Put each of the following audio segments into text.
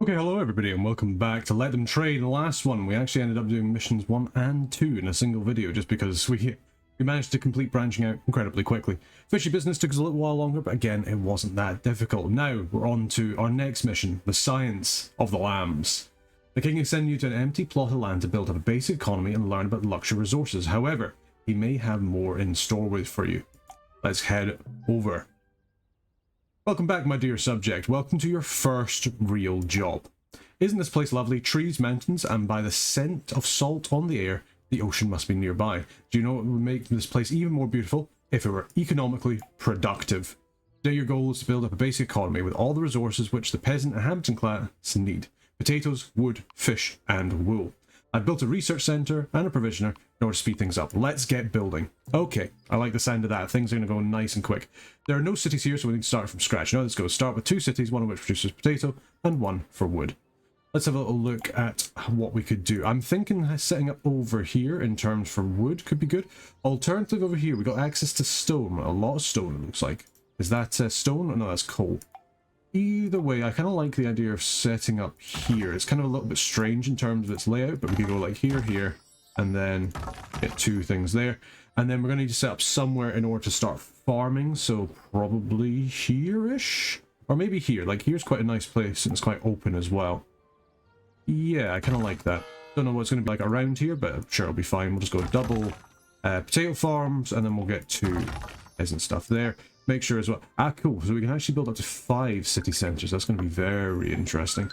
Okay, hello everybody and welcome back to Let Them Trade. In the last one, we actually ended up doing missions 1 and 2 in a single video just because we managed to complete branching out incredibly quickly. Fishy business took us a little while longer, but again, it wasn't that difficult. Now, we're on to our next mission, the science of the lambs. The king is sending you to an empty plot of land to build up a basic economy and learn about luxury resources. However, he may have more in store for you. Let's head over. Welcome back, my dear subject. Welcome to your first real job. Isn't this place lovely? Trees, mountains, and by the scent of salt on the air, the ocean must be nearby. Do you know what would make this place even more beautiful? If it were economically productive. Today your goal is to build up a basic economy with all the resources which the peasant and habitant class need. Potatoes, wood, fish, and wool. I've built a research centre and a provisioner in order to speed things up. Let's get building. Okay, I like the sound of that. Things are going to go nice and quick. There are no cities here, so we need to start from scratch. Now let's go. Start with 2 cities, one of which produces potato and 1 for wood. Let's have a little look at what we could do. I'm thinking setting up over here in terms for wood could be good. Alternative over here, we got access to stone. A lot of stone, it looks like. Is that stone? Oh, no, that's coal. Either way, I kind of like the idea of setting up here. It's kind of a little bit strange in terms of its layout, but we could go like here, and then get 2 things there. And then we're going to need to set up somewhere in order to start farming, so probably here-ish? Or maybe here. Like, here's quite a nice place, and it's quite open as well. Yeah, I kind of like that. Don't know what it's going to be like around here, but I'm sure it'll be fine. We'll just go double potato farms, and then we'll get 2 peasant stuff there. Make sure as well. Ah, cool. So we can actually build up to 5 city centres. That's going to be very interesting.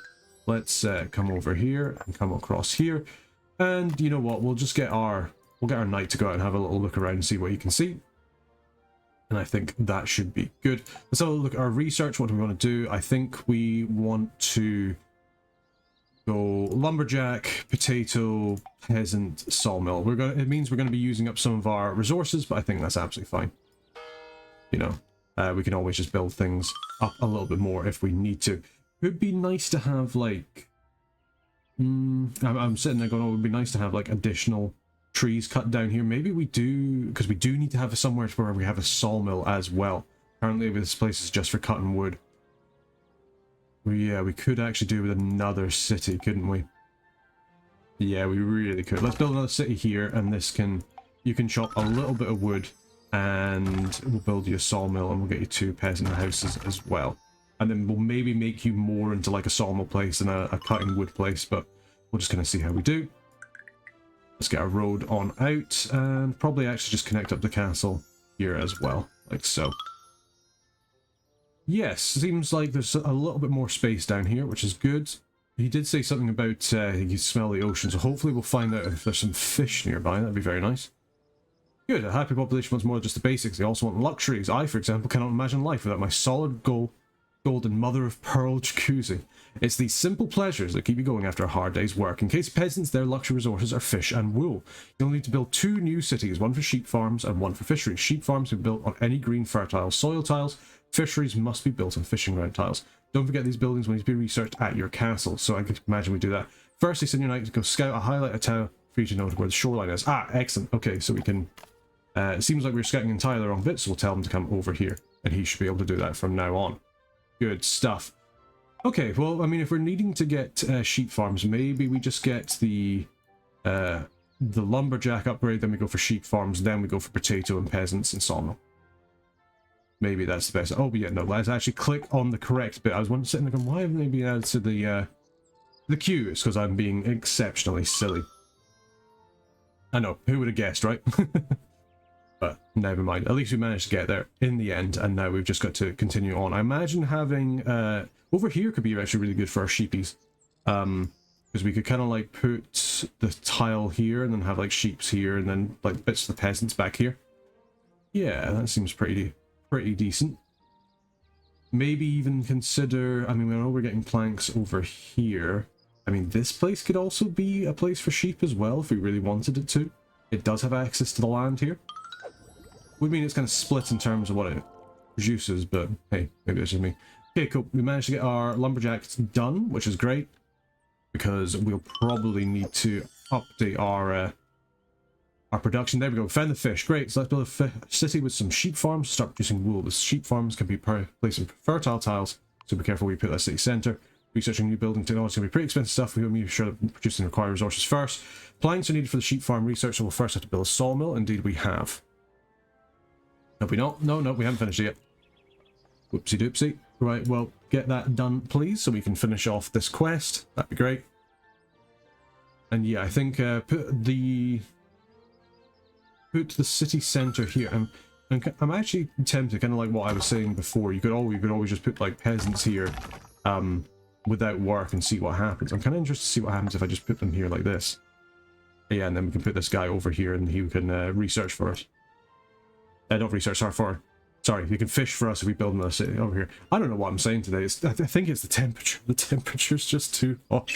Let's come over here and come across here. And you know what? We'll just get our knight to go out and have a little look around and see what he can see. And I think that should be good. Let's have a look at our research. What do we want to do? I think we want to go lumberjack, potato, peasant, sawmill. It means we're going to be using up some of our resources, but I think that's absolutely fine. You know, we can always just build things up a little bit more if we need to. It would be nice to have, like... I'm sitting there going, oh, it would be nice to have, like, additional trees cut down here. Maybe we do, because we do need to have somewhere where we have a sawmill as well. Apparently this place is just for cutting wood. Yeah, we could actually do with another city, couldn't we? Yeah, we really could. Let's build another city here, and you can chop a little bit of wood, and we'll build you a sawmill, and we'll get you 2 peasant houses as well. And then we'll maybe make you more into like a sawmill place than a cutting wood place, but we're just going to see how we do. Let's get a road on out, and probably actually just connect up the castle here as well, like so. Yes, seems like there's a little bit more space down here, which is good. He did say something about you can smell the ocean, so hopefully we'll find out if there's some fish nearby. That'd be very nice. Good, a happy population wants more than just the basics. They also want luxuries. I, for example, cannot imagine life without my solid golden mother of pearl jacuzzi. It's these simple pleasures that keep you going after a hard day's work. In case of peasants, their luxury resources are fish and wool. You'll need to build 2 new cities, 1 for sheep farms and 1 for fisheries. Sheep farms can be built on any green fertile soil tiles. Fisheries must be built on fishing ground tiles. Don't forget these buildings will need to be researched at your castle, so I could imagine we do that. Firstly, send your knight to go scout a highlight a town for you to know where the shoreline is. Ah, excellent. Okay, so we can... it seems like we're scouting entirely the wrong bit, so we'll tell him to come over here, and he should be able to do that from now on. Good stuff. Okay, well, I mean, if we're needing to get sheep farms, maybe we just get the lumberjack upgrade, then we go for sheep farms, then we go for potato and peasants and sawmill. Maybe that's the best. Oh, but yeah, no, let's actually click on the correct bit. I was sitting there going, why haven't they been added to the queue? It's because I'm being exceptionally silly. I know, who would have guessed, right? But never mind. At least we managed to get there in the end, and now we've just got to continue on. I imagine having over here could be actually really good for our sheepies, because we could kind of like put the tile here and then have like sheeps here and then like bits of the peasants back here. Yeah, that seems pretty decent. Maybe even consider, I mean, we know we're getting planks over here. I mean, this place could also be a place for sheep as well if we really wanted it to. It does have access to the land here. Would mean it's kind of split in terms of what it produces, but hey, maybe that's just me. Okay, cool. We managed to get our lumberjacks done, which is great, because we'll probably need to update our production. There we go. Found the fish. Great. So let's build a city with some sheep farms. Start producing wool. The sheep farms can be placed in fertile tiles, so be careful where you put that city centre. Researching new building technology is going to be pretty expensive stuff. We will make sure that producing required resources first. Planks are needed for the sheep farm research, so we'll first have to build a sawmill. Indeed, we have. Have we not? No, we haven't finished it yet. Whoopsie doopsie. Right, well, get that done, please, so we can finish off this quest. That'd be great. And yeah, I think put the city center here. I'm actually tempted, kind of like what I was saying before. You could always just put like peasants here, without work and see what happens. I'm kind of interested to see what happens if I just put them here like this. Yeah, and then we can put this guy over here, and he can research for us. Not research, sorry, he can fish for us if we build another city over here. I don't know what I'm saying today. I think it's the temperature. The temperature's just too hot.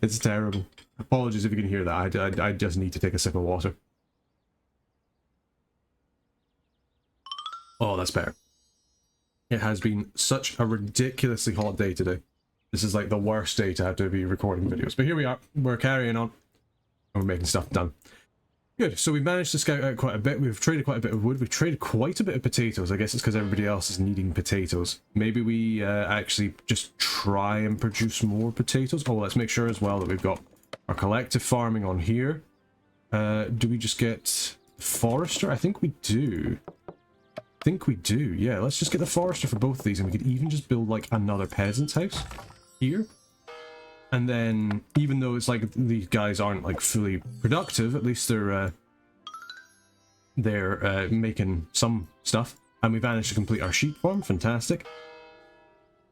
It's terrible. Apologies if you can hear that. I just need to take a sip of water. Oh, that's better. It has been such a ridiculously hot day today. This is like the worst day to have to be recording videos. But here we are. We're carrying on. And we're making stuff done. Good. So we've managed to scout out quite a bit. We've traded quite a bit of wood. We've traded quite a bit of potatoes. I guess it's because everybody else is needing potatoes. Maybe we actually just try and produce more potatoes. Oh, let's make sure as well that we've got our collective farming on here. Do we just get forester? I think we do. Yeah, let's just get the forester for both of these, and we could even just build like another peasant's house here. And then, even though it's like these guys aren't like fully productive, at least they're making some stuff. And we've managed to complete our sheep farm. Fantastic.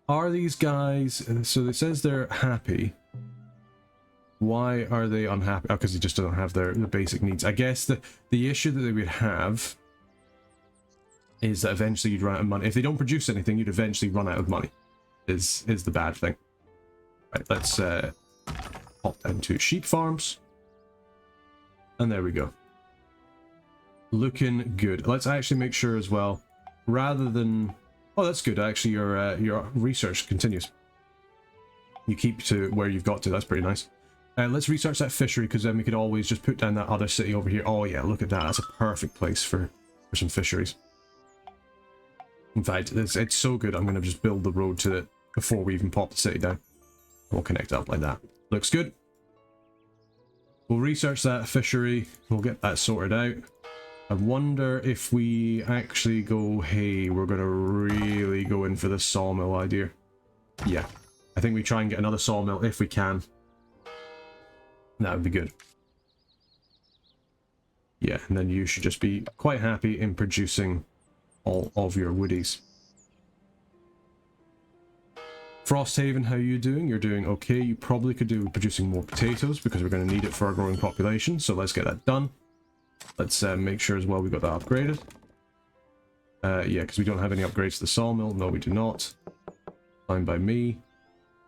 Are these guys... So it says they're happy. Why are they unhappy? Oh, because they just don't have the basic needs. I guess the issue that they would have is that eventually you'd run out of money. If they don't produce anything, you'd eventually run out of money. Is the bad thing. Right, let's hop down to sheep farms. And there we go. Looking good. Let's actually make sure as well, rather than... Oh, that's good. Actually, your research continues. You keep to where you've got to. That's pretty nice. Let's research that fishery, because then we could always just put down that other city over here. Oh yeah, look at that. That's a perfect place for some fisheries. In fact, it's so good. I'm going to just build the road to it before we even pop the city down. We'll connect up like that. Looks good. We'll research that fishery. We'll get that sorted out. I wonder if we actually go, hey, we're going to really go in for the sawmill idea. Yeah. I think we try and get another sawmill if we can. That would be good. Yeah, and then you should just be quite happy in producing all of your woodies. Frosthaven, how are you doing? You're doing okay. You probably could do with producing more potatoes because we're going to need it for our growing population. So let's get that done. Let's make sure as well we got that upgraded. Yeah, because we don't have any upgrades to the sawmill. No, we do not. Fine by me.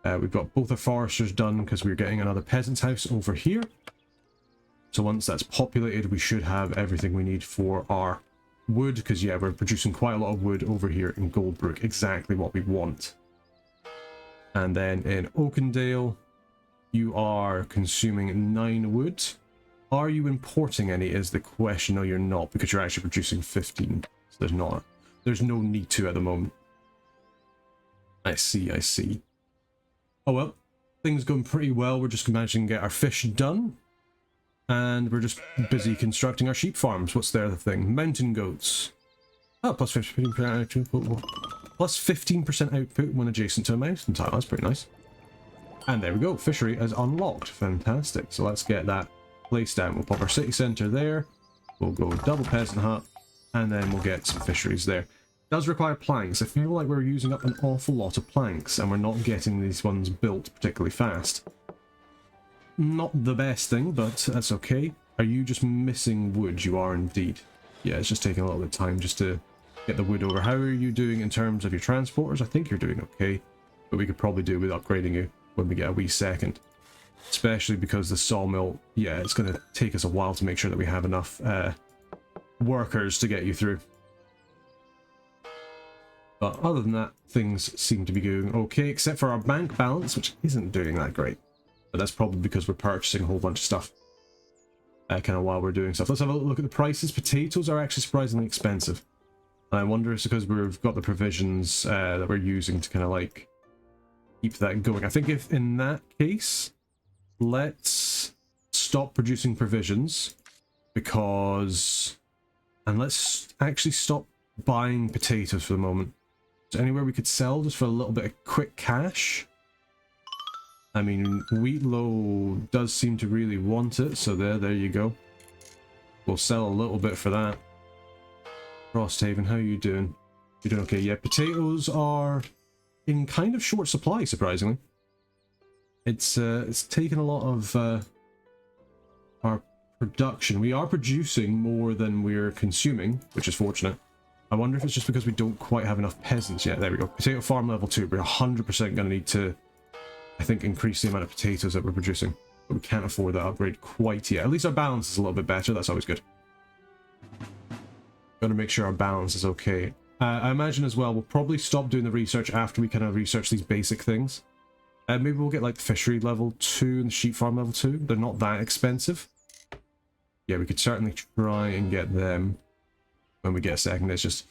We've got both our foresters done because we're getting another peasant's house over here. So once that's populated, we should have everything we need for our wood. Because yeah, we're producing quite a lot of wood over here in Goldbrook. Exactly what we want. And then in Oakendale, you are consuming 9 wood. Are you importing any is the question. No, you're not, because you're actually producing 15. So there's no need to at the moment. I see. Oh well, things going pretty well. We're just managing to get our fish done. And we're just busy constructing our sheep farms. What's the other thing? Mountain goats. Oh, plus 15% output. Plus 15% output when adjacent to a mountain tile. That's pretty nice. And there we go. Fishery is unlocked. Fantastic. So let's get that placed down. We'll pop our city centre there. We'll go double peasant hut. And then we'll get some fisheries there. Does require planks. I feel like we're using up an awful lot of planks. And we're not getting these ones built particularly fast. Not the best thing, but that's okay. Are you just missing wood? You are indeed. Yeah, it's just taking a little bit of time just to get the wood over. How are you doing in terms of your transporters? I think you're doing okay, but we could probably do with upgrading you when we get a wee second. Especially because the sawmill, yeah, it's going to take us a while to make sure that we have enough workers to get you through. But other than that, things seem to be going okay, except for our bank balance, which isn't doing that great. But that's probably because we're purchasing a whole bunch of stuff. Kind of while we're doing stuff. Let's have a look at the prices. Potatoes are actually surprisingly expensive. And I wonder if it's because we've got the provisions that we're using to kind of like keep that going. I think if in that case, let's stop producing provisions because... And let's actually stop buying potatoes for the moment. Is there anywhere we could sell just for a little bit of quick cash? I mean, Wheatlow does seem to really want it, so there you go. We'll sell a little bit for that. Frosthaven, how are you doing? You're doing okay. Yeah, potatoes are in kind of short supply, surprisingly. It's taken a lot of our production. We are producing more than we're consuming, which is fortunate. I wonder if it's just because we don't quite have enough peasants yet. There we go. Potato farm level 2. We're 100% going to need to, I think, increase the amount of potatoes that we're producing. But we can't afford that upgrade quite yet. At least our balance is a little bit better. That's always good. Got to make sure our balance is okay. I imagine as well, we'll probably stop doing the research after we kind of research these basic things. Maybe we'll get like the fishery level 2 and the sheep farm level 2. They're not that expensive. Yeah, we could certainly try and get them when we get a second. It's just,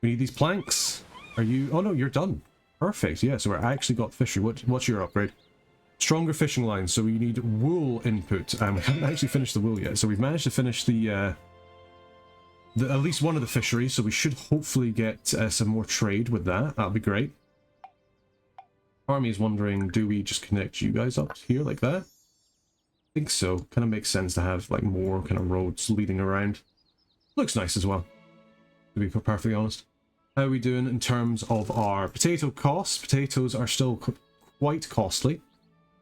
we need these planks. Are you... Oh no, you're done. Perfect. Yeah, so we're actually got fishery. What's your upgrade? Stronger fishing lines. So we need wool input. And we haven't actually finished the wool yet. So we've managed to finish the at least one of the fisheries, so we should hopefully get some more trade with that. That'll be great. Army is wondering, do we just connect you guys up here like that? I think so. Kind of makes sense to have like more kind of roads leading around. Looks nice as well, to be perfectly honest. How are we doing in terms of our potato costs? Potatoes are still quite costly,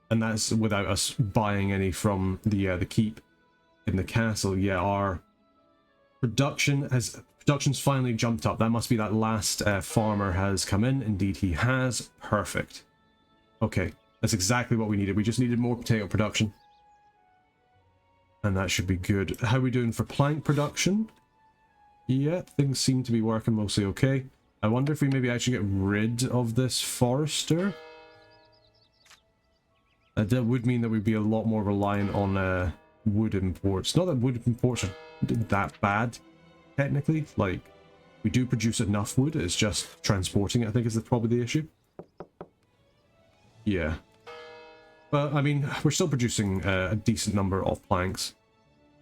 and that's without us buying any from the keep in the castle. Yeah, our production's finally jumped up. That must be that last farmer has come in. Indeed he has. Perfect. Okay, that's exactly what we needed. We just needed more potato production, and that should be good. How are we doing for plank production? Yeah, things seem to be working mostly okay. I wonder if we maybe actually get rid of this forester. That would mean that we'd be a lot more reliant on wood imports. Not that wood imports are that bad, technically. Like, we do produce enough wood, it's just transporting it, I think, is probably the issue. Yeah. But, I mean, we're still producing a decent number of planks.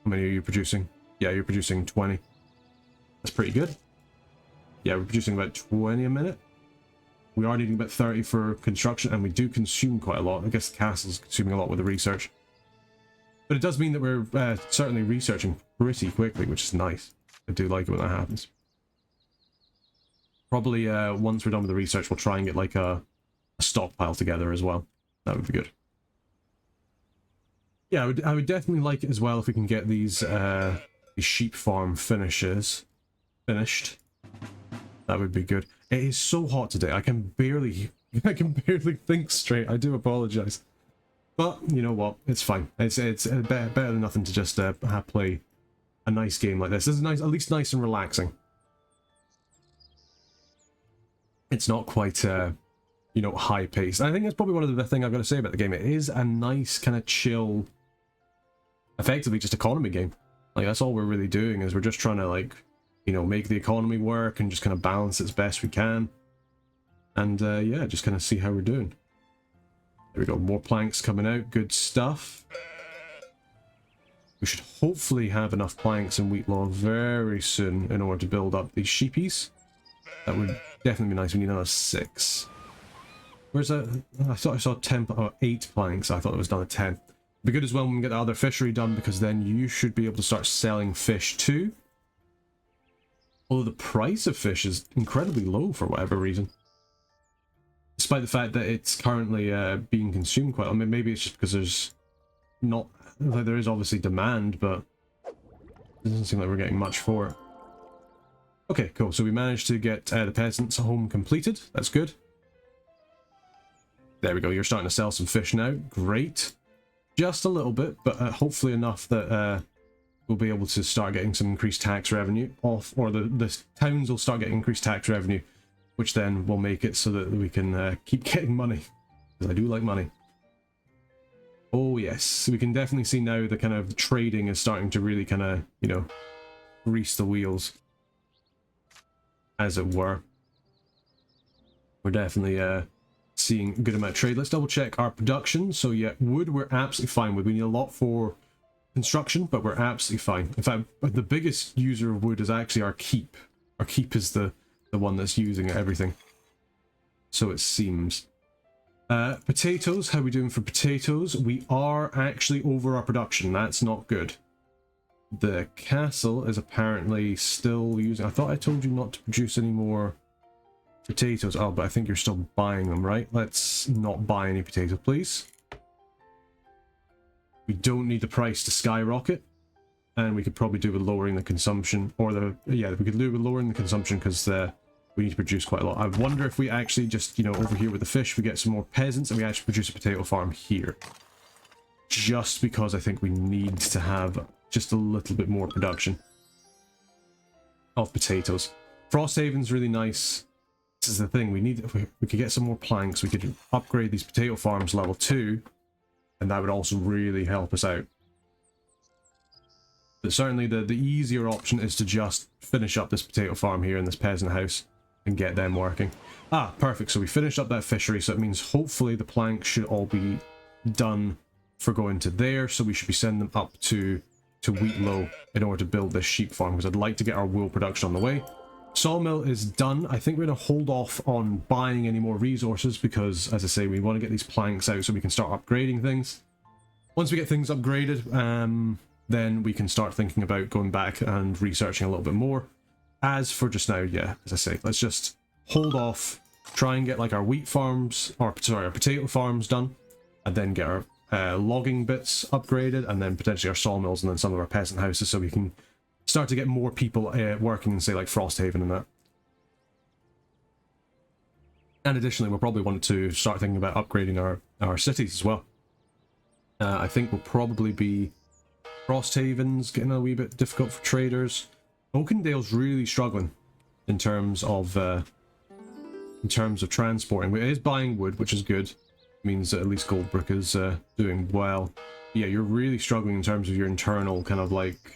How many are you producing? Yeah, you're producing 20. That's pretty good. Yeah, we're producing about 20 a minute. We are needing about 30 for construction, and we do consume quite a lot. I guess the castle's consuming a lot with the research. But it does mean that we're certainly researching pretty quickly, which is nice. I do like it when that happens. Probably once we're done with the research, we'll try and get like a stockpile together as well. That would be good. Yeah, I would definitely like it as well if we can get these sheep farm finished. That would be good. It is so hot today. I can barely think straight. I do apologize. But you know what? It's fine. It's better than nothing to just play a nice game like this. This is nice, at least nice and relaxing. It's not quite you know, high paced. I think that's probably one of the things I've got to say about the game. It is a nice kind of chill, effectively just economy game. Like, that's all we're really doing, is we're just trying to, like, you know, make the economy work and just kind of balance it as best we can. And yeah, just kind of see how we're doing. There we go, more planks coming out, good stuff. We should hopefully have enough planks in Wheatlaw very soon in order to build up these sheepies. That would definitely be nice. We need another 6. Where's that? I thought I saw 10 or 8 planks. I thought it was done at 10. It'd be good as well when we get the other fishery done, because then you should be able to start selling fish too. Although the price of fish is incredibly low for whatever reason. Despite the fact that it's currently being consumed quite... I mean, maybe it's just because there's not... Like, there is obviously demand, but it doesn't seem like we're getting much for it. Okay, cool. So we managed to get the peasants' home completed. That's good. There we go. You're starting to sell some fish now. Great. Just a little bit, but hopefully enough that we'll be able to start getting some increased tax revenue off, or the towns will start getting increased tax revenue, which then will make it so that we can keep getting money, because I do like money. Oh yes, we can definitely see now the kind of trading is starting to really kind of, you know, grease the wheels, as it were. We're definitely seeing a good amount of trade. Let's double check our production. So yeah, wood we're absolutely fine with. We need a lot for construction, but we're absolutely fine. In fact, the biggest user of wood is actually our keep. Our keep is the one that's using everything. So it seems. Potatoes, how are we doing for potatoes? We are actually over our production. That's not good. The castle is apparently still using... I thought I told you not to produce any more potatoes. Oh, but I think you're still buying them, right? Let's not buy any potatoes, please. We don't need the price to skyrocket. And we could probably do with lowering the consumption. Or the... Yeah, we could do with lowering the consumption because we need to produce quite a lot. I wonder if we actually just, you know, over here with the fish, we get some more peasants and we actually produce a potato farm here. Just because I think we need to have just a little bit more production of potatoes. Frosthaven's really nice. This is the thing, we need, if we could get some more planks, we could upgrade these potato farms level 2, and that would also really help us out. But certainly the easier option is to just finish up this potato farm here in this peasant house and get them working. Ah, perfect, so we finished up that fishery, so it means hopefully the planks should all be done for going to there, so we should be sending them up to Wheatlow in order to build this sheep farm, because I'd like to get our wool production on the way. Sawmill is done. I think we're going to hold off on buying any more resources because, as I say, we want to get these planks out so we can start upgrading things. Once we get things upgraded, then we can start thinking about going back and researching a little bit more. As for just now, yeah, as I say, let's just hold off, try and get like our wheat farms, or sorry, our potato farms done, and then get our logging bits upgraded, and then potentially our sawmills, and then some of our peasant houses, so we can start to get more people working in, say, like Frosthaven and that. And additionally, we'll probably want to start thinking about upgrading our cities as well. I think we'll probably be... Frosthaven's getting a wee bit difficult for traders. Oakendale's really struggling in terms of transporting. It is buying wood, which is good. Means that at least Goldbrook is doing well. Yeah, you're really struggling in terms of your internal kind of like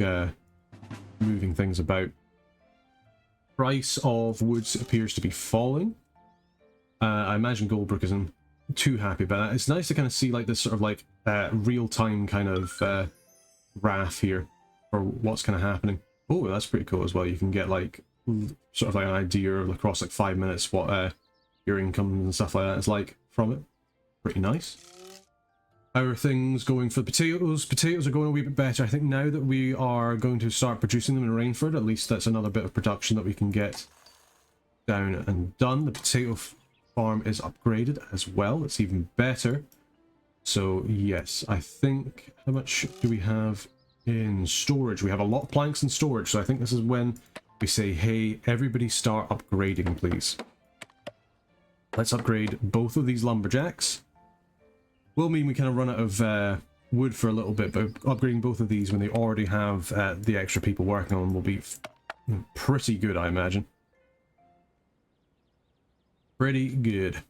moving things about. Price of woods appears to be falling. I imagine Goldbrook isn't too happy about that. It's nice to kind of see like this sort of like real-time kind of graph here for what's kind of happening. Oh, that's pretty cool as well. You can get like sort of like an idea across like 5 minutes what your income and stuff like that is like from it. Pretty nice. How are things going for the potatoes? Potatoes are going a wee bit better. I think now that we are going to start producing them in Rainford, at least that's another bit of production that we can get down and done. The potato farm is upgraded as well. It's even better. So yes, I think, how much do we have in storage? We have a lot of planks in storage, so I think this is when we say, hey, everybody start upgrading, please. Let's upgrade both of these lumberjacks. Will mean we kind of run out of wood for a little bit, but upgrading both of these when they already have the extra people working on them will be pretty good, I imagine. Pretty good.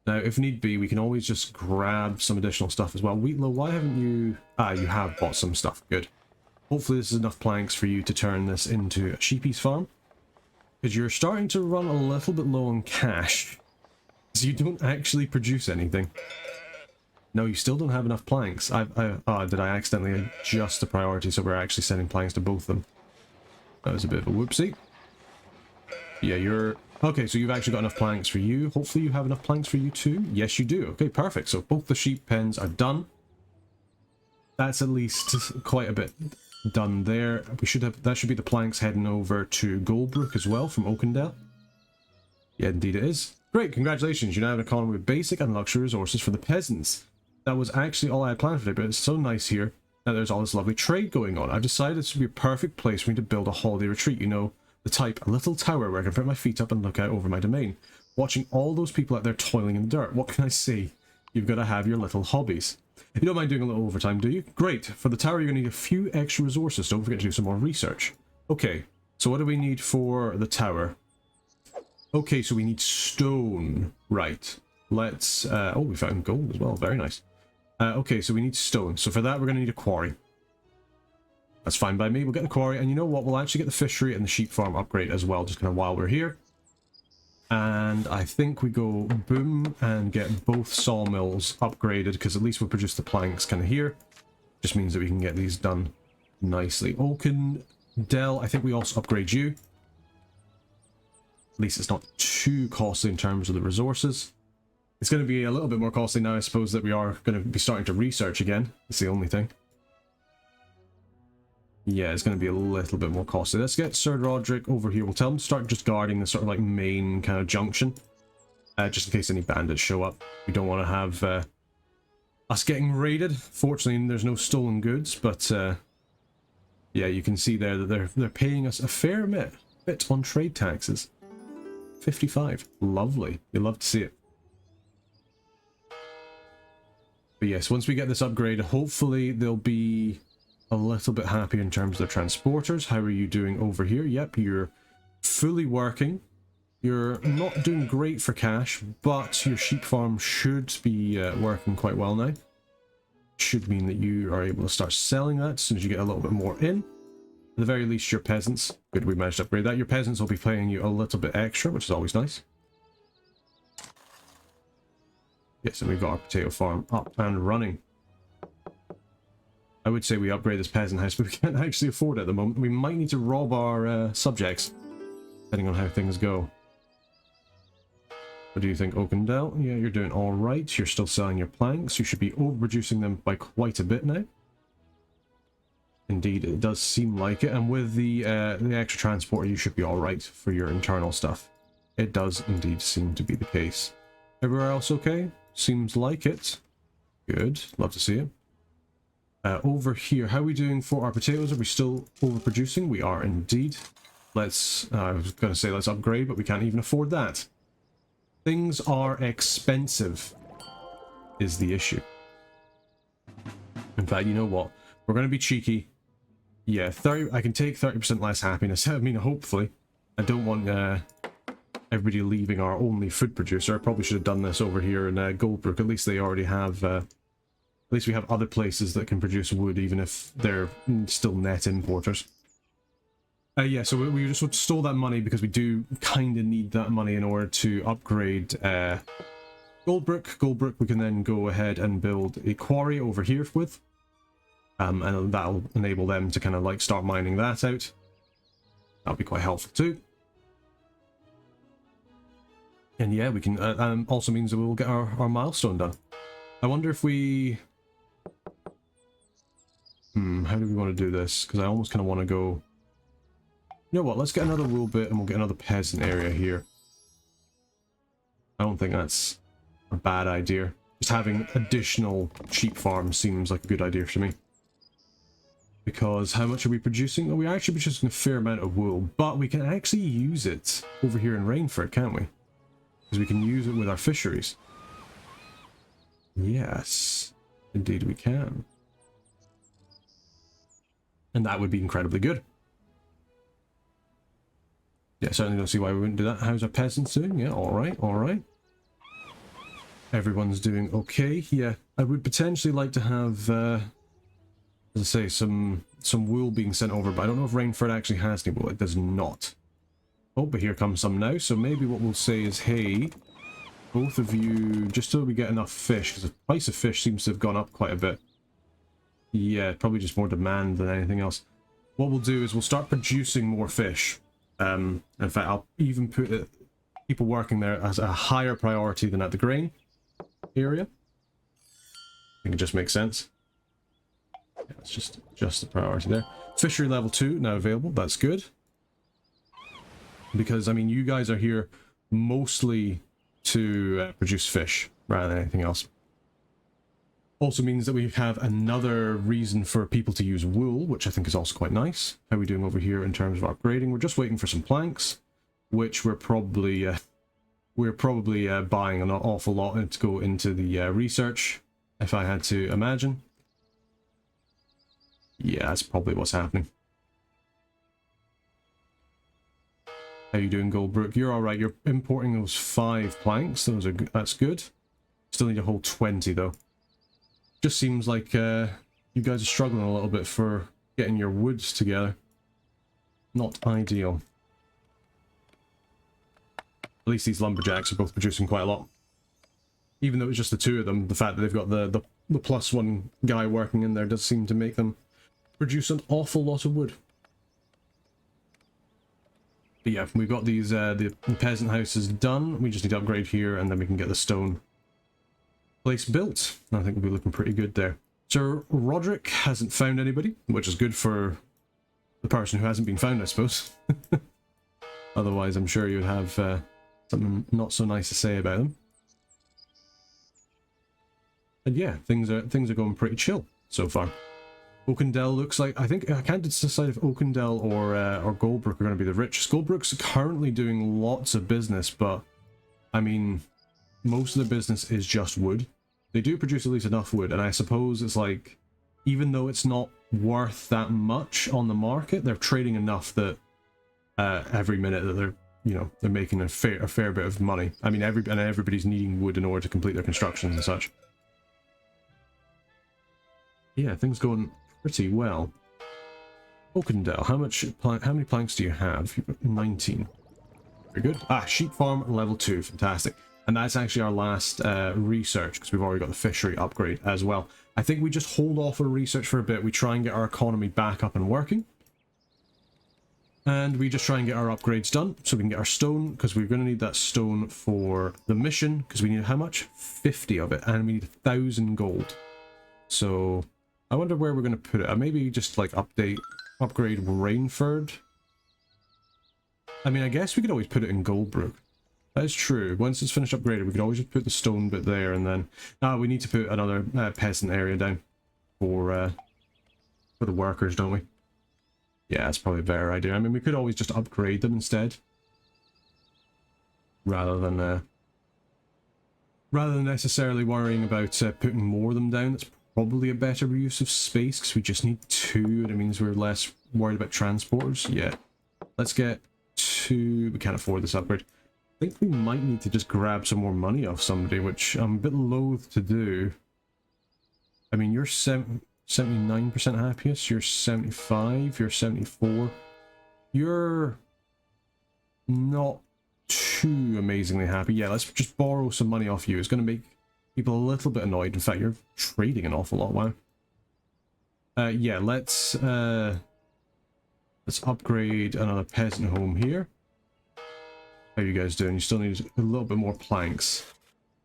Now, if need be, we can always just grab some additional stuff as well. Wheatlow, why haven't you... Ah, you have bought some stuff. Good. Hopefully this is enough planks for you to turn this into a sheepie's farm. Because you're starting to run a little bit low on cash. So you don't actually produce anything. No, you still don't have enough planks. Did I accidentally adjust the priority so we're actually sending planks to both of them? That was a bit of a whoopsie. Yeah, you're... Okay, so you've actually got enough planks for you. Hopefully you have enough planks for you too. Yes, you do. Okay, perfect. So both the sheep pens are done. That's at least quite a bit done there. We should have... That should be the planks heading over to Goldbrook as well from Oakendale. Yeah, indeed it is. Great, congratulations. You now have an economy with basic and luxury resources for the peasants. That was actually all I had planned for today, but it's so nice here that there's all this lovely trade going on. I've decided this would be a perfect place for me to build a holiday retreat. You know, the type, a little tower where I can put my feet up and look out over my domain. Watching all those people out there toiling in the dirt. What can I say? You've got to have your little hobbies. You don't mind doing a little overtime, do you? Great. For the tower, you're going to need a few extra resources. Don't forget to do some more research. Okay, so what do we need for the tower? Okay, so we need stone. Right. Let's... oh, we found gold as well. Very nice. Okay, so we need stone. So for that, we're going to need a quarry. That's fine by me. We'll get the quarry. And you know what? We'll actually get the fishery and the sheep farm upgrade as well, just kind of while we're here. And I think we go boom and get both sawmills upgraded, because at least we'll produce the planks kind of here. Just means that we can get these done nicely. Oaken, Dell, I think we also upgrade you. At least it's not too costly in terms of the resources. It's going to be a little bit more costly now, I suppose, that we are going to be starting to research again. That's the only thing. Yeah, it's going to be a little bit more costly. Let's get Sir Roderick over here. We'll tell him to start just guarding the sort of like main kind of junction. Just in case any bandits show up. We don't want to have us getting raided. Fortunately, there's no stolen goods, but yeah, you can see there that they're paying us a fair bit on trade taxes. 55. Lovely. You'll love to see it. But yes, once we get this upgrade, hopefully they'll be a little bit happier in terms of their transporters. How are you doing over here? Yep, you're fully working. You're not doing great for cash, but your sheep farm should be working quite well now. Should mean that you are able to start selling that as soon as you get a little bit more in. At the very least, your peasants, good, we managed to upgrade that. Your peasants will be paying you a little bit extra, which is always nice. Yes, and we've got our potato farm up and running. I would say we upgrade this peasant house, but we can't actually afford it at the moment. We might need to rob our subjects, depending on how things go. What do you think, Oakendale? Yeah, you're doing alright. You're still selling your planks. You should be overproducing them by quite a bit now. Indeed, it does seem like it. And with the extra transporter, you should be alright for your internal stuff. It does indeed seem to be the case. Everywhere else okay? Seems like it. Good. Love to see it. Over here, how are we doing for our potatoes? Are we still overproducing? We are indeed. Let's, I was going to say let's upgrade, but we can't even afford that. Things are expensive, is the issue. In fact, you know what? We're going to be cheeky. Yeah, 30. I can take 30% less happiness. I mean, hopefully. I don't want everybody leaving our only food producer. I probably should have done this over here in Goldbrook. At least they already have... at least we have other places that can produce wood, even if they're still net importers. Yeah, so we just stole that money because we do kind of need that money in order to upgrade Goldbrook. Goldbrook we can then go ahead and build a quarry over here with. And that'll enable them to kind of like start mining that out. That'll be quite helpful too. And yeah, we can, also means that we'll get our milestone done. I wonder if we... how do we want to do this? Because I almost kind of want to go... You know what, let's get another wool bit and we'll get another peasant area here. I don't think that's a bad idea. Just having additional sheep farms seems like a good idea to me. Because how much are we producing? Well, we're actually producing a fair amount of wool, but we can actually use it over here in Rainford, can't we? Because we can use it with our fisheries. Yes, indeed we can. And that would be incredibly good. Yeah, certainly don't see why we wouldn't do that. How's our peasants doing? Yeah, alright, alright. Everyone's doing okay. Yeah, I would potentially like to have, as I say, some wool being sent over, but I don't know if Rainford actually has any wool. It does not. Oh, but here comes some now. So maybe what we'll say is, hey, both of you, just so we get enough fish, because the price of fish seems to have gone up quite a bit. Yeah, probably just more demand than anything else. What we'll do is we'll start producing more fish. In fact, I'll even put people working there as a higher priority than at the grain area. I think it just makes sense. Yeah, it's just the priority there. Fishery level 2 now available. That's good. Because, I mean, you guys are here mostly to produce fish rather than anything else. Also means that we have another reason for people to use wool, which I think is also quite nice. How are we doing over here in terms of upgrading? We're just waiting for some planks, which we're probably buying an awful lot to go into the research, if I had to imagine. Yeah, that's probably what's happening. How you doing, Goldbrook? You're alright. You're importing those 5 planks. That's good. Still need a whole 20 though. Just seems like you guys are struggling a little bit for getting your woods together. Not ideal. At least these lumberjacks are both producing quite a lot. Even though it's just the two of them, the fact that they've got the +1 guy working in there does seem to make them produce an awful lot of wood. But yeah, we've got these the peasant houses done. We just need to upgrade here, and then we can get the stone place built. I think we'll be looking pretty good there. Sir Roderick hasn't found anybody, which is good for the person who hasn't been found, I suppose. Otherwise, I'm sure you would have something not so nice to say about them. And yeah, things are going pretty chill so far. Oakendale looks like, I think, I can't decide if Oakendale or Goldbrook are going to be the richest. Goldbrook's currently doing lots of business, but I mean, most of the business is just wood. They do produce at least enough wood, and I suppose it's like, even though it's not worth that much on the market, they're trading enough that every minute that they're, you know, they're making a fair bit of money. I mean, everybody's needing wood in order to complete their constructions and such. Yeah, things going pretty well. Oakendale, how many planks do you have? 19. Very good. Ah, sheep farm level 2, fantastic. And that's actually our last research, because we've already got the fishery upgrade as well. I think we just hold off on research for a bit. We try and get our economy back up and working. And we just try and get our upgrades done, so we can get our stone, because we're going to need that stone for the mission, because we need how much? 50 of it, and we need 1,000 gold. So I wonder where we're going to put it. Maybe just like upgrade Rainford. I mean, I guess we could always put it in Goldbrook. That is true. Once it's finished upgraded, we could always just put the stone bit there, and then... Ah, we need to put another peasant area down for the workers, don't we? Yeah, that's probably a better idea. I mean, we could always just upgrade them instead, rather than necessarily worrying about putting more of them down. That's probably a better use of space, because we just need 2, and it means we're less worried about transporters. Yeah, let's get 2. We can't afford this upgrade. I think we might need to just grab some more money off somebody, which I'm a bit loath to do. I mean, you're 79% happiest, you're 75, you're 74. You're not too amazingly happy. Yeah, let's just borrow some money off you. It's going to make people a little bit annoyed. In fact, you're trading an awful lot. Wow. Yeah, let's upgrade another peasant home here. How are you guys doing? You still need a little bit more planks.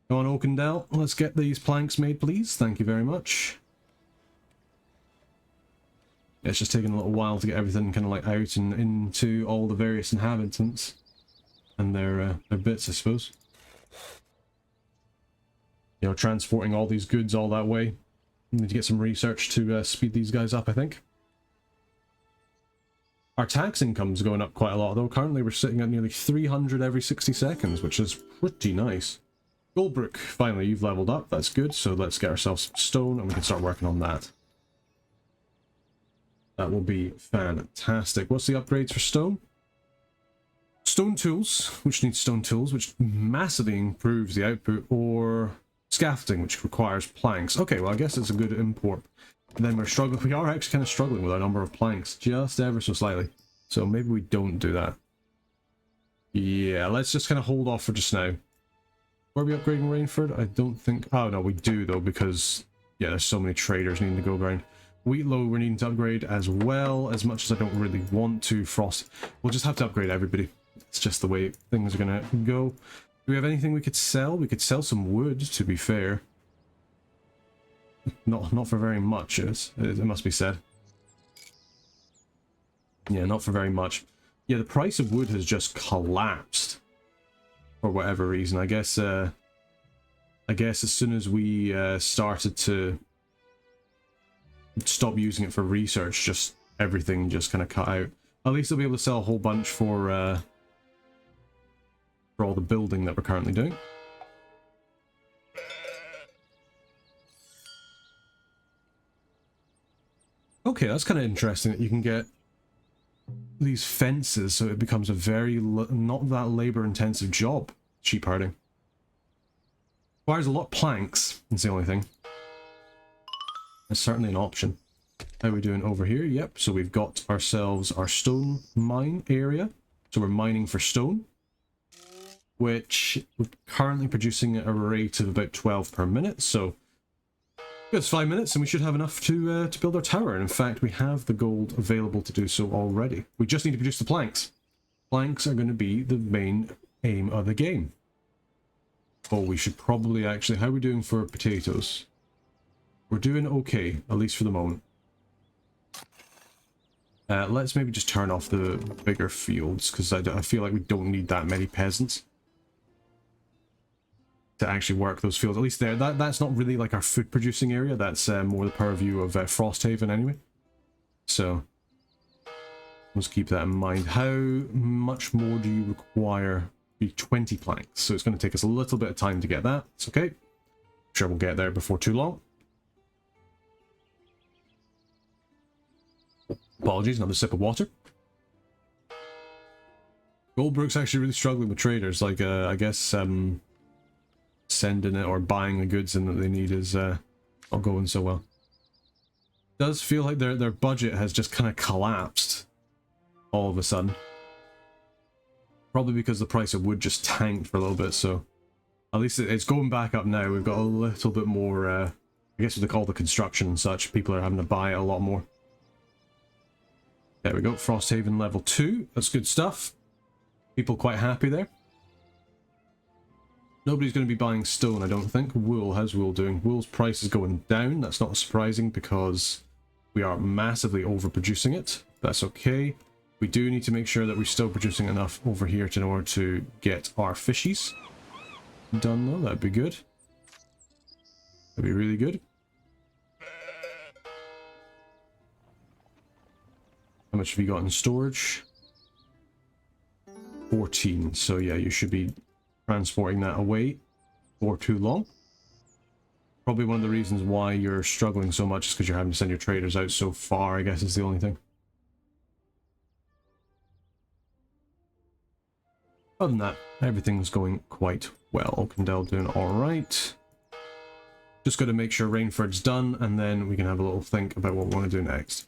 Go on, Oakendale. Let's get these planks made, please. Thank you very much. Yeah, it's just taking a little while to get everything kind of like out and into all the various inhabitants and their bits, I suppose. You know, transporting all these goods all that way. We need to get some research to speed these guys up, I think. Our tax income's going up quite a lot, though. Currently, we're sitting at nearly 300 every 60 seconds, which is pretty nice. Goldbrook, finally, you've leveled up. That's good. So let's get ourselves some stone, and we can start working on that. That will be fantastic. What's the upgrades for stone? Stone tools, which needs stone tools, which massively improves the output, or scaffolding, which requires planks. Okay, well, I guess it's a good import. And then we're struggling. We are actually kind of struggling with our number of planks, just ever so slightly. So maybe we don't do that. Yeah, let's just kind of hold off for just now. Are we upgrading Rainford? I don't think... Oh, no, we do, though, because... Yeah, there's so many traders needing to go around. Wheatlow we're needing to upgrade as well, as much as I don't really want to. Frost. We'll just have to upgrade everybody. It's just the way things are going to go. Do we have anything we could sell? We could sell some wood, to be fair. Not for very much, it must be said. Yeah, not for very much. Yeah, the price of wood has just collapsed. For whatever reason. I guess as soon as we started to stop using it for research, just everything just kind of cut out. At least they'll be able to sell a whole bunch for all the building that we're currently doing. Okay, that's kind of interesting that you can get these fences so it becomes a very not that labor-intensive job, sheep herding. Requires a lot of planks, that's the only thing. It's certainly an option. How are we doing over here? Yep, so we've got ourselves our stone mine area. So we're mining for stone. which we're currently producing at a rate of about 12 per minute, so it's 5 minutes and we should have enough to build our tower. And in fact, we have the gold available to do so already. We just need to produce the planks. Planks are going to be the main aim of the game. Oh, we should probably actually... How are we doing for potatoes? We're doing okay, at least for the moment. Let's maybe just turn off the bigger fields, because I feel like we don't need that many peasants to actually work those fields. At least there. That's not really like our food producing area. That's more the purview of Frosthaven anyway. So let's keep that in mind. How much more do you require? 20 planks. So it's going to take us a little bit of time to get that. It's okay. I'm sure we'll get there before too long. Apologies, another sip of water. Goldbrook's actually really struggling with traders. Like, I guess sending it or buying the goods in that they need is not going so well. Does feel like their budget has just kind of collapsed all of a sudden. Probably because the price of wood just tanked for a little bit, so at least it's going back up now. We've got a little bit more, I guess what they call the construction and such. People are having to buy it a lot more. There we go, Frosthaven level 2. That's good stuff. People quite happy there. Nobody's going to be buying stone, I don't think. Wool, how's wool doing? Wool's price is going down. That's not surprising because we are massively overproducing it. That's okay. We do need to make sure that we're still producing enough over here in order to get our fishies done though. That'd be good. That'd be really good. How much have you got in storage? 14. So yeah, you should be transporting that away for too long. Probably one of the reasons why you're struggling so much is because you're having to send your traders out so far, I guess is the only thing. Other than that, everything's going quite well. Oakendale doing alright. Just got to make sure Rainford's done, and then we can have a little think about what we want to do next.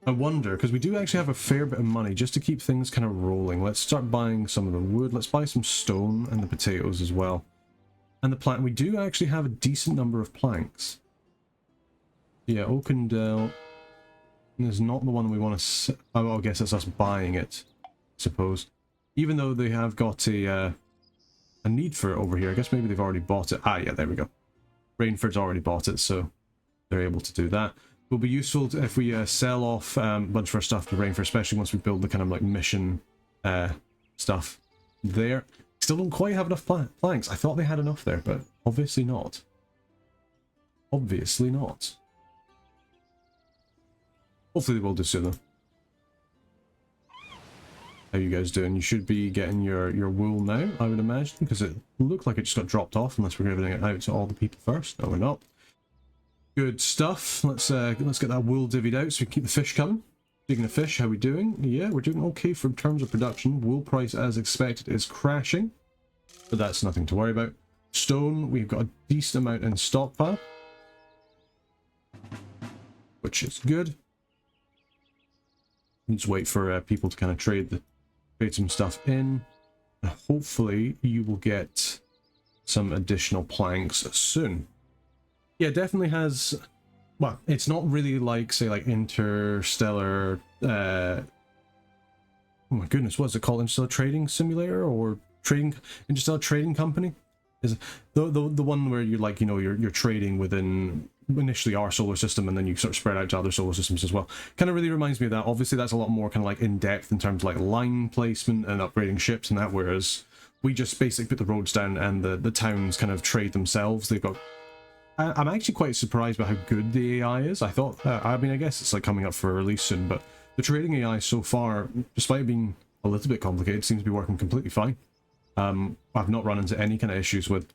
I wonder, because we do actually have a fair bit of money just to keep things kind of rolling. Let's start buying some of the wood. Let's buy some stone and the potatoes as well. And the plank. We do actually have a decent number of planks. Yeah, Oakendale is not the one we want to... Oh, I guess it's us buying it. Suppose, even though they have got a need for it over here. I guess maybe they've already bought it. Ah, yeah, there we go. Rainford's already bought it, so they're able to do that. Will be useful if we sell off a bunch of our stuff to Rainford, especially once we build the kind of like mission stuff there. Still don't quite have enough planks. I thought they had enough there, but obviously not. Obviously not. Hopefully they will do soon though. How you guys doing? You should be getting your wool now, I would imagine, because it looked like it just got dropped off, unless we're giving it out to all the people first. No, we're not. Good stuff. Let's get that wool divvied out so we can keep the fish coming. Speaking of fish, how are we doing? Yeah, we're doing okay in terms of production. Wool price, as expected, is crashing, but that's nothing to worry about. Stone, we've got a decent amount in stockpile, which is good. Let's wait for people to kind of trade some stuff in, and hopefully you will get some additional planks soon. Yeah, definitely has. Well, it's not really like, say, like Interstellar. Oh my goodness, what's it called? Interstellar Trading Simulator or Interstellar Trading Company? Is it the one where you like, you know, you're trading within initially our solar system and then you sort of spread out to other solar systems as well. Kind of really reminds me of that. Obviously that's a lot more kind of like in depth in terms of like line placement and upgrading ships and that, whereas we just basically put the roads down and the towns kind of trade themselves. They've got... I'm actually quite surprised by how good the AI is. I thought, I mean, I guess it's like coming up for a release soon, but the trading AI so far, despite being a little bit complicated, seems to be working completely fine. I've not run into any kind of issues with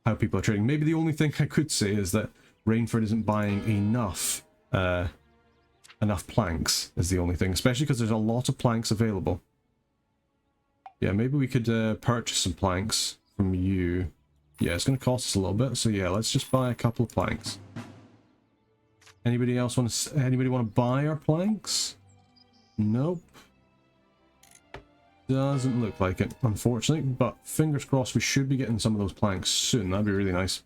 how people are trading. Maybe the only thing I could say is that Rainford isn't buying enough planks is the only thing, especially because there's a lot of planks available. Yeah, maybe we could purchase some planks from you. Yeah, it's going to cost us a little bit, so yeah, let's just buy a couple of planks. Anybody want to buy our planks? Nope. Doesn't look like it, unfortunately, but fingers crossed we should be getting some of those planks soon. That'd be really nice.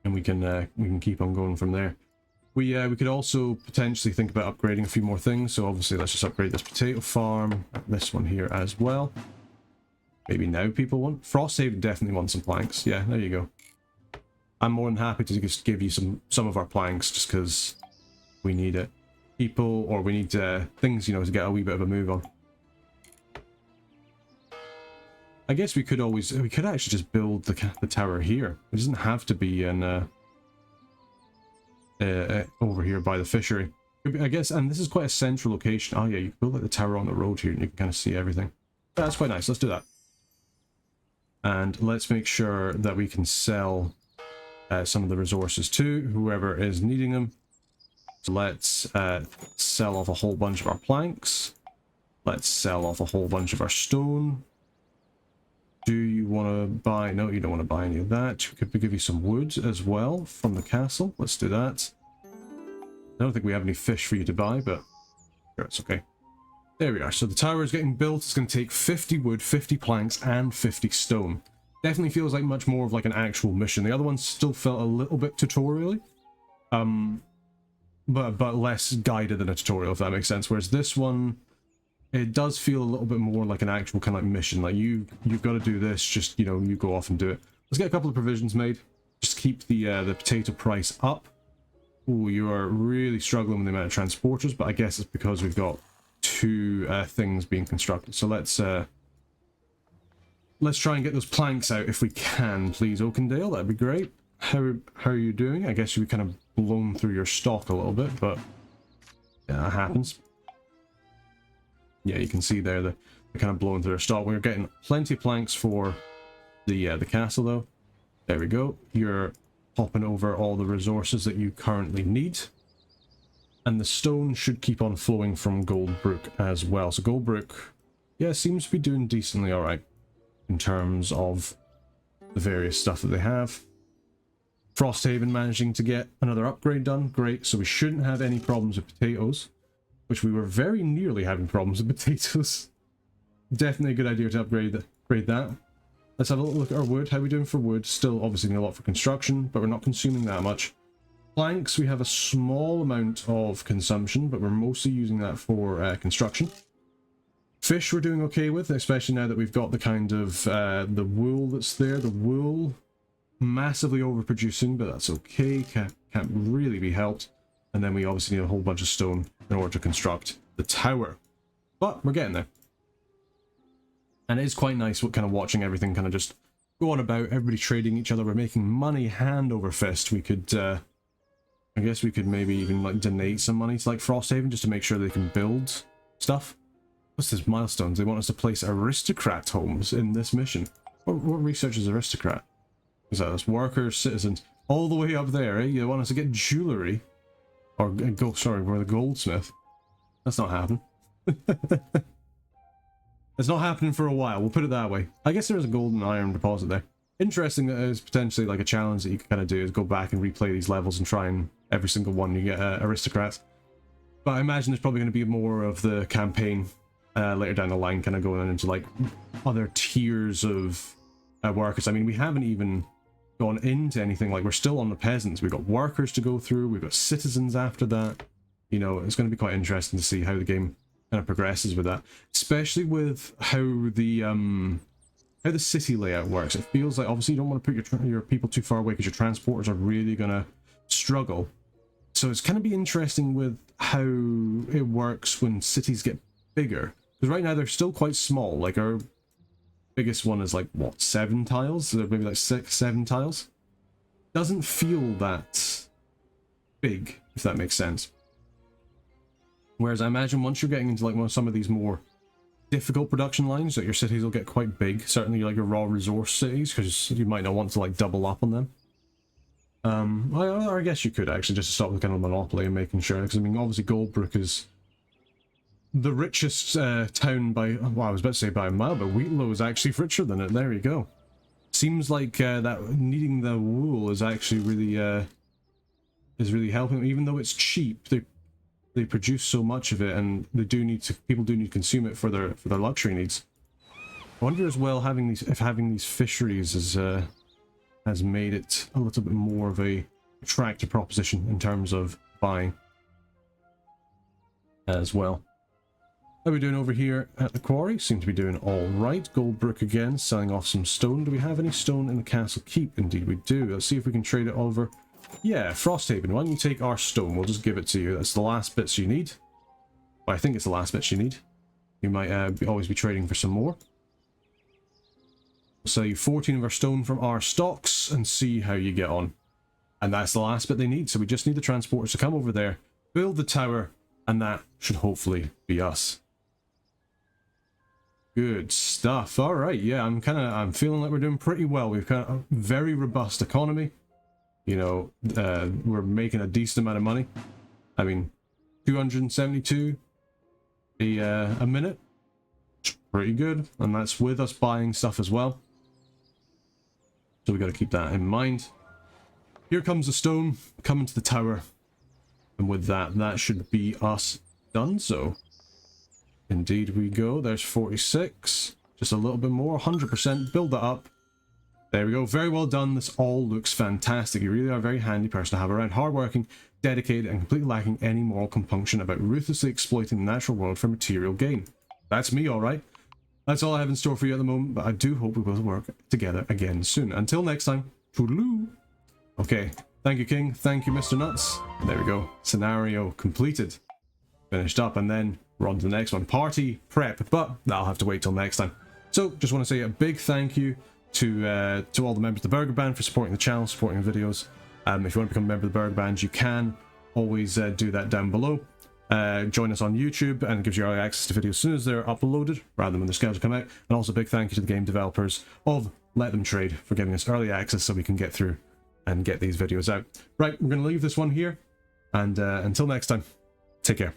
And we can keep on going from there. We could also potentially think about upgrading a few more things. So obviously let's just upgrade this potato farm, this one here as well. Maybe now people want Frosthaven definitely wants some planks. Yeah, there you go. I'm more than happy to just give you some of our planks just because we need it. People, or we need things, you know, to get a wee bit of a move on. I guess we could actually just build the tower here. It doesn't have to be in over here by the fishery. I guess, and this is quite a central location. Oh yeah, you can build like the tower on the road here and you can kind of see everything. That's quite nice. Let's do that. And let's make sure that we can sell some of the resources to whoever is needing them. So let's sell off a whole bunch of our planks. Let's sell off a whole bunch of our stone. Do you want to buy... No, you don't want to buy any of that. We could give you some wood as well from the castle. Let's do that. I don't think we have any fish for you to buy, but sure, it's okay. There we are. So the tower is getting built. It's going to take 50 wood, 50 planks, and 50 stone. Definitely feels like much more of like an actual mission. The other one still felt a little bit tutorial-y. But less guided than a tutorial, if that makes sense. Whereas this one... It does feel a little bit more like an actual kind of like mission. Like you've got to do this, just, you know, you go off and do it. Let's get a couple of provisions made. Just keep the potato price up. Ooh, you are really struggling with the amount of transporters, but I guess it's because we've got two things being constructed. So let's try and get those planks out if we can, please, Oakendale. That'd be great. How are you doing? I guess you've kind of blown through your stock a little bit, but yeah, that happens. Yeah, you can see there they're kind of blowing through their stock. We're getting plenty of planks for the castle, though. There we go. You're popping over all the resources that you currently need. And the stone should keep on flowing from Goldbrook as well. So Goldbrook, yeah, seems to be doing decently alright in terms of the various stuff that they have. Frosthaven managing to get another upgrade done. Great. So we shouldn't have any problems with potatoes. Which we were very nearly having problems with potatoes. Definitely a good idea to upgrade that. Let's have a little look at our wood. How are we doing for wood? Still obviously need a lot for construction, but we're not consuming that much. Planks, we have a small amount of consumption, but we're mostly using that for construction. Fish we're doing okay with, especially now that we've got the kind of the wool that's there. The wool, massively overproducing, but that's okay. Can't really be helped. And then we obviously need a whole bunch of stone in order to construct the tower. But we're getting there. And it is quite nice kind of watching everything kind of just go on about, everybody trading each other. We're making money hand over fist. We could, I guess we could maybe even like donate some money to like Frosthaven just to make sure they can build stuff. What's this milestones? They want us to place aristocrat homes in this mission. What research is aristocrat? Is that us? Workers, citizens, all the way up there, eh? You want us to get jewellery? Or, we're the goldsmith. That's not happening. It's not happening for a while, we'll put it that way. I guess there is a gold and iron deposit there. Interesting that there's potentially like a challenge that you can kind of do is go back and replay these levels and try and every single one you get aristocrats. But I imagine there's probably going to be more of the campaign later down the line, kind of going into like other tiers of workers. I mean, we haven't even gone into anything, like we're still on the peasants. We've got workers to go through, we've got citizens after that. You know, it's going to be quite interesting to see how the game kind of progresses with that, especially with how the city layout works. It feels like obviously you don't want to put your people too far away because your transporters are really going to struggle. So it's going to be interesting with how it works when cities get bigger, because right now they're still quite small. Like our biggest one is like, what, 7 tiles? So maybe like 6, 7 tiles. Doesn't feel that big, if that makes sense. Whereas I imagine once you're getting into like some of these more difficult production lines, that your cities will get quite big. Certainly like your raw resource cities, because you might not want to like double up on them. I guess you could actually just stop the kind of monopoly and making sure, because I mean obviously Goldbrook is the richest town by, well, I was about to say by a mile, but Wheatlow is actually richer than it. There you go. Seems like that needing the wool is actually really helping, even though it's cheap. they produce so much of it, and they do need to, people do need to consume it for their luxury needs. I wonder as well if having these fisheries has made it a little bit more of a attractive proposition in terms of buying as well. How are we doing over here at the quarry? Seem to be doing all right. Goldbrook again, selling off some stone. Do we have any stone in the castle keep? Indeed we do. Let's see if we can trade it over. Yeah, Frosthaven. Why don't you take our stone? We'll just give it to you. That's the last bits you need. Well, I think it's the last bits you need. You might always be trading for some more. We'll sell you 14 of our stone from our stocks and see how you get on. And that's the last bit they need. So we just need the transporters to come over there, build the tower, and that should hopefully be us. Good stuff. All right, yeah, I'm feeling like we're doing pretty well. We've got a very robust economy. You know, we're making a decent amount of money. I mean, 272 a minute. Pretty good, and that's with us buying stuff as well. So we got to keep that in mind. Here comes the stone coming to the tower, and with that, that should be us done. So. Indeed we go. There's 46. Just a little bit more. 100%. Build that up. There we go. Very well done. This all looks fantastic. You really are a very handy person to have around. Hardworking, dedicated, and completely lacking any moral compunction about ruthlessly exploiting the natural world for material gain. That's me, alright. That's all I have in store for you at the moment, but I do hope we will work together again soon. Until next time, toodaloo. Okay. Thank you, King. Thank you, Mr. Nuts. There we go. Scenario completed. Finished up, and then we're on to the next one. Party prep, but that'll have to wait till next time. So, just want to say a big thank you to all the members of the Burger Band for supporting the channel, supporting the videos. If you want to become a member of the Burger Band, you can always do that down below. Join us on YouTube, and it gives you early access to videos as soon as they're uploaded, rather than when they're scheduled to come out. And also a big thank you to the game developers of Let Them Trade for giving us early access so we can get through and get these videos out. Right, we're going to leave this one here, and until next time, take care.